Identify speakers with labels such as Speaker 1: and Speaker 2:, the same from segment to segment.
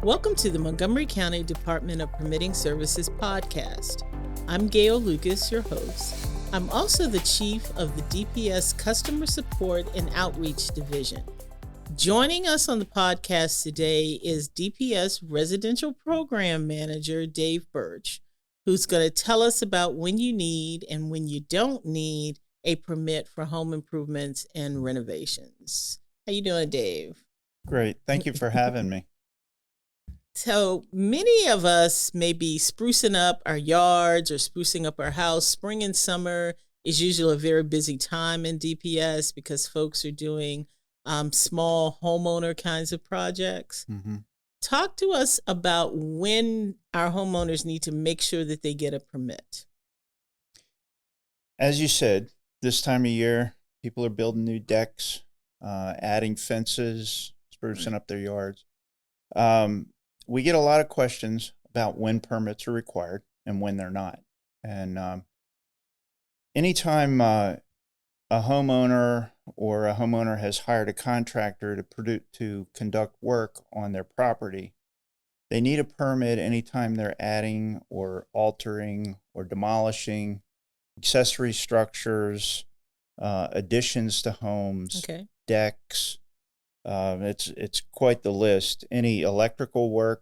Speaker 1: Welcome to the Montgomery County Department of Permitting Services podcast. I'm Gail Lucas, your host. I'm also the chief of the DPS Customer Support and Outreach Division. Joining us on the podcast today is DPS Residential Program Manager Dave Burch, who's going to tell us about when you need and when you don't need a permit for home improvements and renovations. How you doing, Dave?
Speaker 2: Great. Thank you for having me.
Speaker 1: So many of us may be sprucing up our yards or sprucing up our house. Spring and summer is usually a very busy time in DPS because folks are doing small homeowner kinds of projects.
Speaker 2: Mm-hmm.
Speaker 1: Talk to us about when our homeowners need to make sure that they get a permit.
Speaker 2: As you said, this time of year, people are building new decks, adding fences, sprucing up their yards. We get a lot of questions about when permits are required and when they're not. And anytime a homeowner or a homeowner has hired a contractor to conduct work on their property, they need a permit anytime they're adding or altering or demolishing accessory structures, additions to homes, decks. It's quite the list. Any electrical work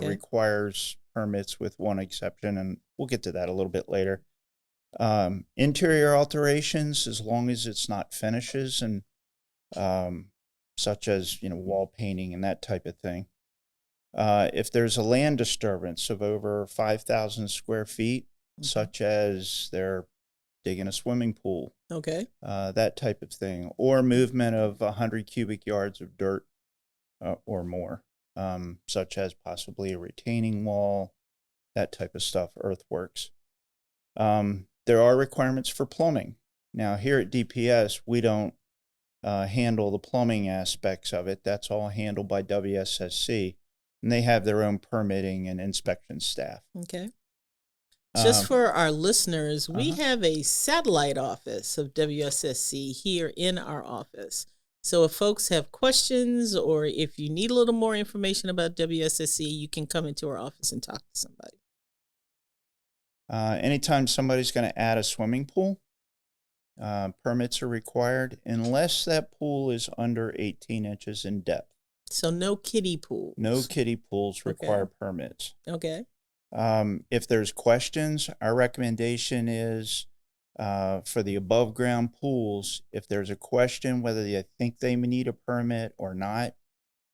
Speaker 2: requires permits with one exception, and we'll get to that a little bit later. Interior alterations, as long as it's not finishes and such as wall painting and that type of thing. If there's a land disturbance of over 5,000 square feet, such as they're digging a swimming pool, that type of thing, or movement of 100 cubic yards of dirt or more, such as possibly a retaining wall, that type of stuff, earthworks. There are requirements for plumbing. Now, here at DPS, we don't handle the plumbing aspects of it. That's all handled by WSSC, and they have their own permitting and inspection staff.
Speaker 1: Okay. Just for our listeners, we have a satellite office of WSSC here in our office. So if folks have questions or if you need a little more information about WSSC, you can come into our office and talk to somebody.
Speaker 2: Anytime somebody's going to add a swimming pool, permits are required unless that pool is under 18 inches in depth.
Speaker 1: So no kiddie pools?
Speaker 2: No kiddie pools require permits.
Speaker 1: Okay.
Speaker 2: If there's questions, our recommendation is for the above ground pools, if there's a question whether you think they need a permit or not,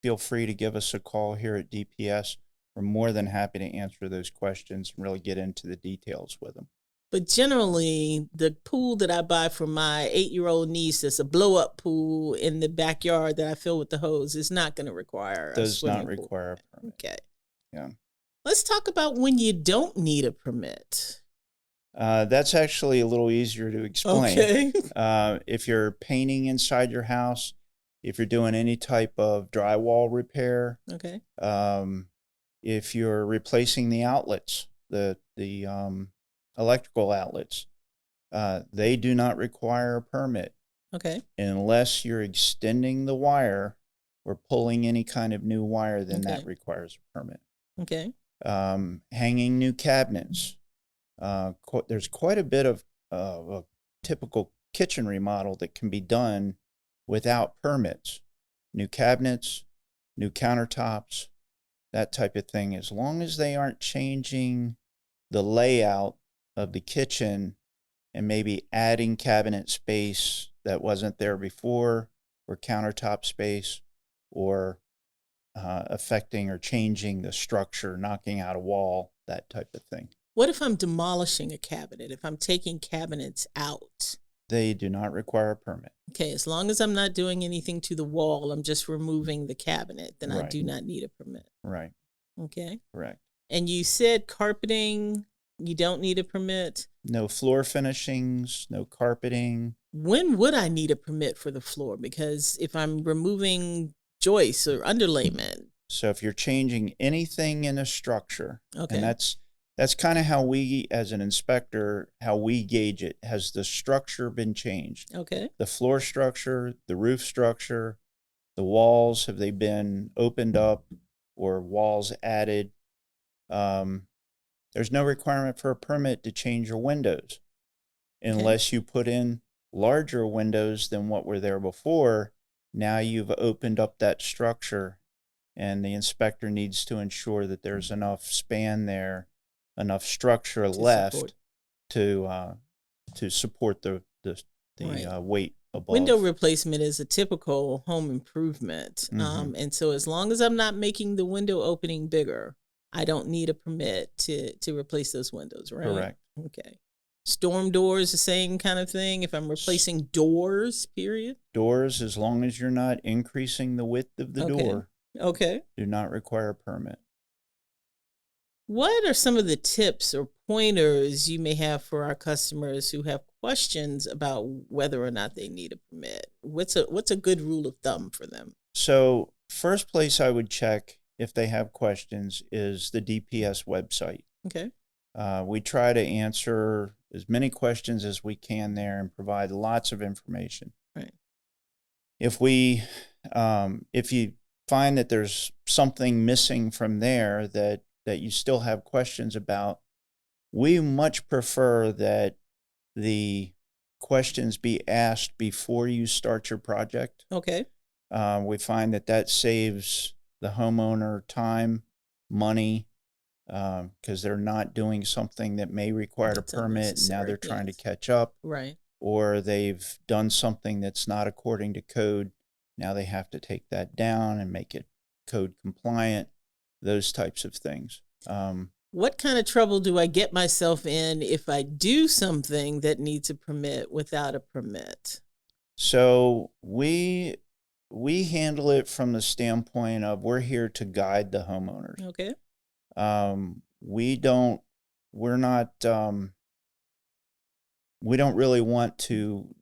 Speaker 2: feel free to give us a call here at DPS. We're more than happy to answer those questions and really get into the details with them.
Speaker 1: But generally, the pool that I buy for my 8-year-old niece that's a blow-up pool in the backyard that I fill with the hose is not going to require a
Speaker 2: Does
Speaker 1: swimming
Speaker 2: not
Speaker 1: pool.
Speaker 2: require a permit.
Speaker 1: Okay.
Speaker 2: Yeah.
Speaker 1: Let's talk about when you don't need a permit.
Speaker 2: That's actually a little easier to explain.
Speaker 1: Okay.
Speaker 2: If you're painting inside your house, if you're doing any type of drywall repair, if you're replacing the outlets, the electrical outlets, they do not require a permit. Unless you're extending the wire or pulling any kind of new wire, then that requires a permit. Hanging new cabinets. There's quite a bit of a typical kitchen remodel that can be done without permits. New cabinets, new countertops, that type of thing. As long as they aren't changing the layout of the kitchen and maybe adding cabinet space that wasn't there before, or countertop space, or affecting or changing the structure, knocking out a wall, that type of thing.
Speaker 1: What if I'm demolishing a cabinet, if I'm taking cabinets out?
Speaker 2: They do not require a permit.
Speaker 1: Okay, as long as I'm not doing anything to the wall, I'm just removing the cabinet, then I do not need a permit.
Speaker 2: Right.
Speaker 1: Okay.
Speaker 2: Correct.
Speaker 1: And you said carpeting, you don't need a permit?
Speaker 2: No floor finishings, no carpeting.
Speaker 1: When would I need a permit for the floor? Because if I'm removing joists or underlayment.
Speaker 2: So if you're changing anything in a structure, and that's kind of how we, as an inspector, how we gauge it. Has the structure been changed? The floor structure, the roof structure, the walls, have they been opened up? or walls added. There's no requirement for a permit to change your windows unless you put in larger windows than what were there before. Now you've opened up that structure, and the inspector needs to ensure that there's enough span there, enough structure left to support the weight above.
Speaker 1: Window replacement is a typical home improvement. And so as long as I'm not making the window opening bigger, I don't need a permit to replace those windows, right?
Speaker 2: Correct.
Speaker 1: Okay. Storm doors, the same kind of thing. If I'm replacing doors, period.
Speaker 2: Doors, as long as you're not increasing the width of the door, do not require a permit.
Speaker 1: What are some of the tips or pointers you may have for our customers who have questions about whether or not they need a permit? What's a good rule of thumb for them?
Speaker 2: So, first place I would check if they have questions is the DPS website.
Speaker 1: Okay.
Speaker 2: We try to answer as many questions as we can there and provide lots of information.
Speaker 1: Right.
Speaker 2: If you find that there's something missing from there that you still have questions about, we much prefer that the questions be asked before you start your project.
Speaker 1: Okay.
Speaker 2: We find that saves the homeowner time, money, because they're not doing something that may require a permit. Now they're trying to catch up.
Speaker 1: Right.
Speaker 2: Or they've done something that's not according to code. Now they have to take that down and make it code compliant, those types of things.
Speaker 1: What kind of trouble do I get myself in if I do something that needs a permit without a permit?
Speaker 2: So we handle it from the standpoint of we're here to guide the homeowners.
Speaker 1: Okay.
Speaker 2: We don't really want to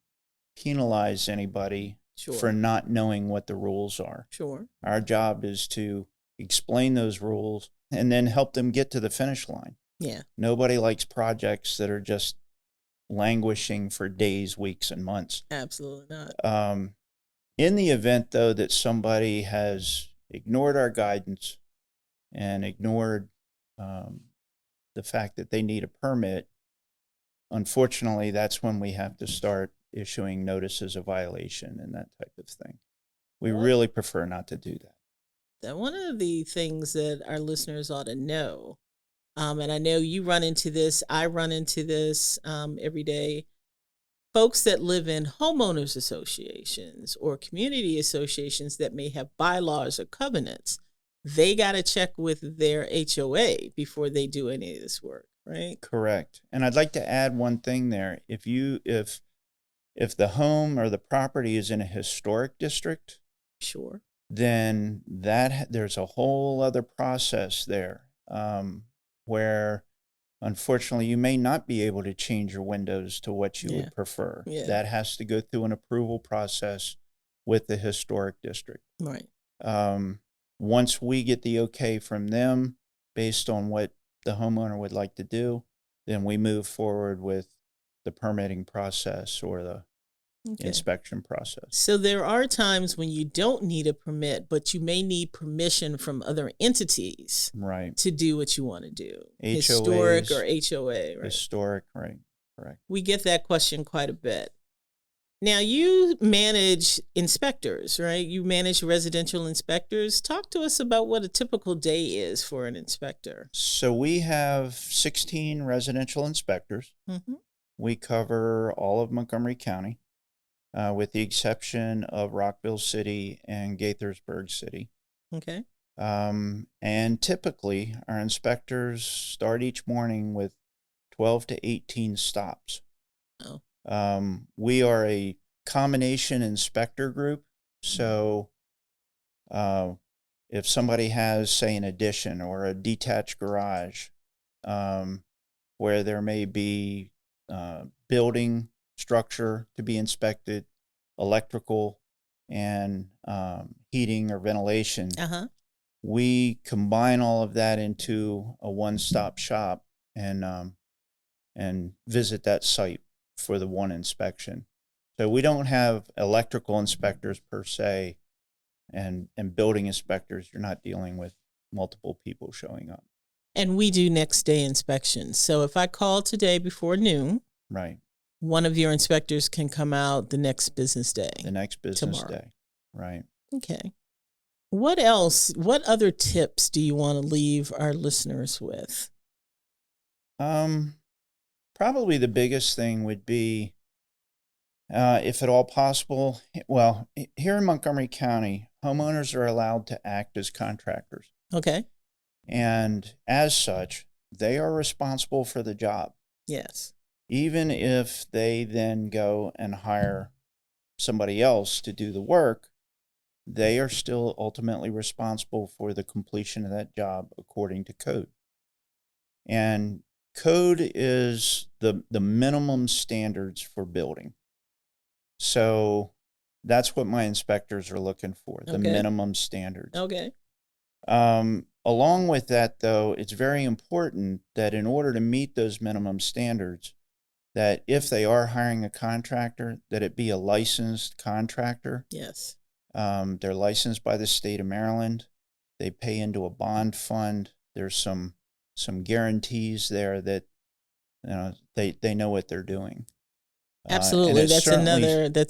Speaker 2: penalize anybody for not knowing what the rules are.
Speaker 1: Sure.
Speaker 2: Our job is to explain those rules and then help them get to the finish line.
Speaker 1: Yeah.
Speaker 2: Nobody likes projects that are just languishing for days, weeks, and months.
Speaker 1: Absolutely not.
Speaker 2: In the event, though, that somebody has ignored our guidance and ignored the fact that they need a permit, unfortunately, that's when we have to start issuing notices of violation and that type of thing. We really prefer not to do that.
Speaker 1: One of the things that our listeners ought to know, and I know you run into this, I run into this every day, folks that live in homeowners associations or community associations that may have bylaws or covenants, they got to check with their HOA before they do any of this work, right?
Speaker 2: Correct. And I'd like to add one thing there. If the home or the property is in a historic district,
Speaker 1: sure,
Speaker 2: then there's a whole other process there where unfortunately you may not be able to change your windows to what you would prefer.
Speaker 1: Yeah.
Speaker 2: That has to go through an approval process with the historic district.
Speaker 1: Right.
Speaker 2: Once we get the okay from them based on what the homeowner would like to do, then we move forward with the permitting process or the inspection process.
Speaker 1: So there are times when you don't need a permit, but you may need permission from other entities,
Speaker 2: right,
Speaker 1: to do what you want to do.
Speaker 2: HOAs,
Speaker 1: historic or HOA, right?
Speaker 2: Historic, right, correct.
Speaker 1: We get that question quite a bit. Now, you manage inspectors, right? You manage residential inspectors. Talk to us about what a typical day is for an inspector.
Speaker 2: So we have 16 residential inspectors.
Speaker 1: Mm-hmm.
Speaker 2: We cover all of Montgomery County, with the exception of Rockville City and Gaithersburg City.
Speaker 1: Okay.
Speaker 2: And typically, our inspectors start each morning with 12 to 18 stops.
Speaker 1: Oh.
Speaker 2: We are a combination inspector group. So if somebody has, say, an addition or a detached garage, where there may be building structure to be inspected, electrical, and heating or ventilation, we combine all of that into a one-stop shop and visit that site for the one inspection. So we don't have electrical inspectors per se, and building inspectors. You're not dealing with multiple people showing up.
Speaker 1: And we do next day inspections. So if I call today before noon,
Speaker 2: Right.
Speaker 1: one of your inspectors can come out the next business day.
Speaker 2: The next business
Speaker 1: tomorrow.
Speaker 2: day. Right.
Speaker 1: Okay. What else? What other tips do you want to leave our listeners with?
Speaker 2: Probably the biggest thing would be, if at all possible, well, here in Montgomery County, homeowners are allowed to act as contractors.
Speaker 1: Okay.
Speaker 2: And as such, they are responsible for the job.
Speaker 1: Yes.
Speaker 2: Even if they then go and hire somebody else to do the work, they are still ultimately responsible for the completion of that job according to code. And code is the minimum standards for building. So that's what my inspectors are looking for, the minimum standards.
Speaker 1: Okay.
Speaker 2: Along with that, though, it's very important that in order to meet those minimum standards, that if they are hiring a contractor, that it be a licensed contractor.
Speaker 1: Yes.
Speaker 2: They're licensed by the state of Maryland. They pay into a bond fund. There's some guarantees there that they know what they're doing.
Speaker 1: Absolutely. That's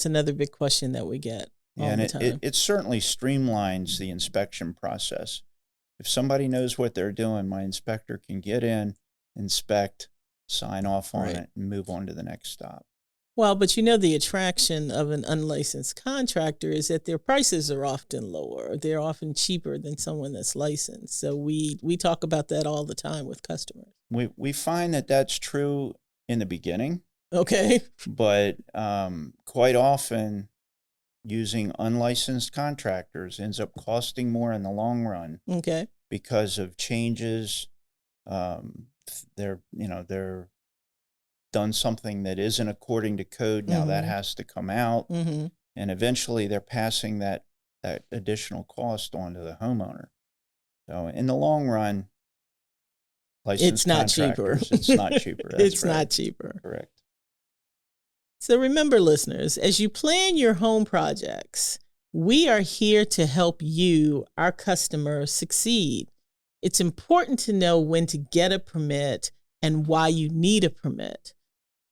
Speaker 1: another big question that we get all the time.
Speaker 2: It certainly streamlines the inspection process. If somebody knows what they're doing, my inspector can get in, inspect, sign off on it, and move on to the next stop.
Speaker 1: Well, but the attraction of an unlicensed contractor is that their prices are often lower. They're often cheaper than someone that's licensed. So we talk about that all the time with customers.
Speaker 2: We find that that's true in the beginning.
Speaker 1: Okay.
Speaker 2: But quite often, using unlicensed contractors ends up costing more in the long run.
Speaker 1: Okay.
Speaker 2: Because of changes. They're done something that isn't according to code. Now that has to come out. And eventually they're passing that additional cost on to the homeowner. So in the long run, licensed contractors, it's not cheaper.
Speaker 1: It's not cheaper.
Speaker 2: Correct.
Speaker 1: So remember, listeners, as you plan your home projects, we are here to help you, our customer, succeed. It's important to know when to get a permit and why you need a permit.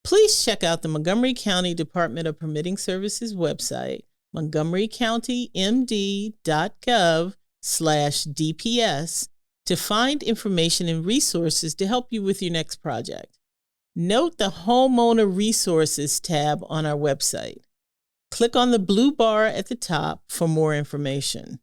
Speaker 1: Please check out the Montgomery County Department of Permitting Services website, montgomerycountymd.gov/DPS, to find information and resources to help you with your next project. Note the Homeowner Resources tab on our website. Click on the blue bar at the top for more information.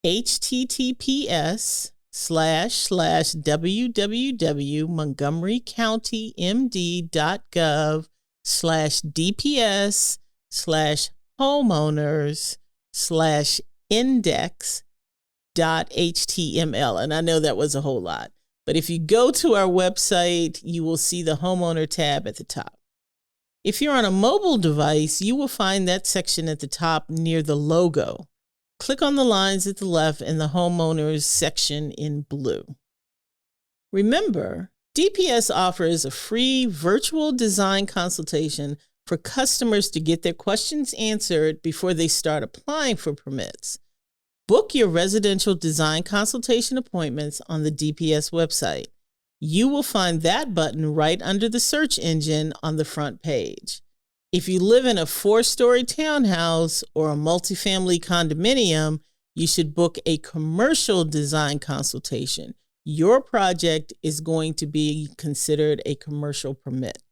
Speaker 1: https://www.montgomerycountymd.gov/DPS/homeowners/index.html. And I know that was a whole lot. But if you go to our website, you will see the homeowner tab at the top. If you're on a mobile device, you will find that section at the top near the logo. Click on the lines at the left and the homeowners section in blue. Remember, DPS offers a free virtual design consultation for customers to get their questions answered before they start applying for permits. Book your residential design consultation appointments on the DPS website. You will find that button right under the search engine on the front page. If you live in a 4-story townhouse or a multifamily condominium, you should book a commercial design consultation. Your project is going to be considered a commercial permit.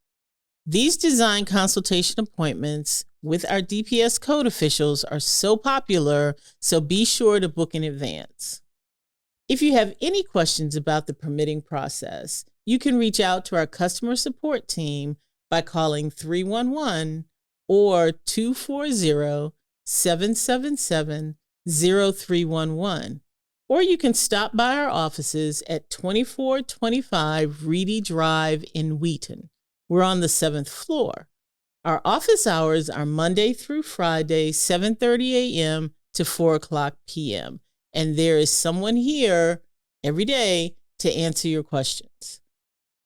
Speaker 1: These design consultation appointments with our DPS code officials are so popular, so be sure to book in advance. If you have any questions about the permitting process, you can reach out to our customer support team by calling 311 or 240-777-0311. Or you can stop by our offices at 2425 Reedy Drive in Wheaton. We're on the 7th floor. Our office hours are Monday through Friday, 7:30 a.m. to 4 o'clock p.m. And there is someone here every day to answer your questions.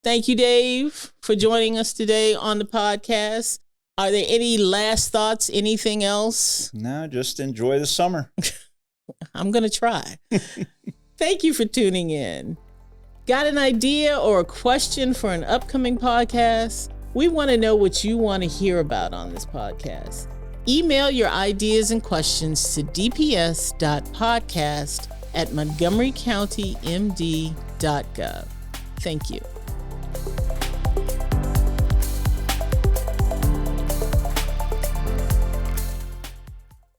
Speaker 1: Thank you, Dave, for joining us today on the podcast. Are there any last thoughts? Anything else?
Speaker 2: No, just enjoy the summer.
Speaker 1: I'm going to try. Thank you for tuning in. Got an idea or a question for an upcoming podcast? We want to know what you want to hear about on this podcast. Email your ideas and questions to dps.podcast@montgomerycountymd.gov. Thank you.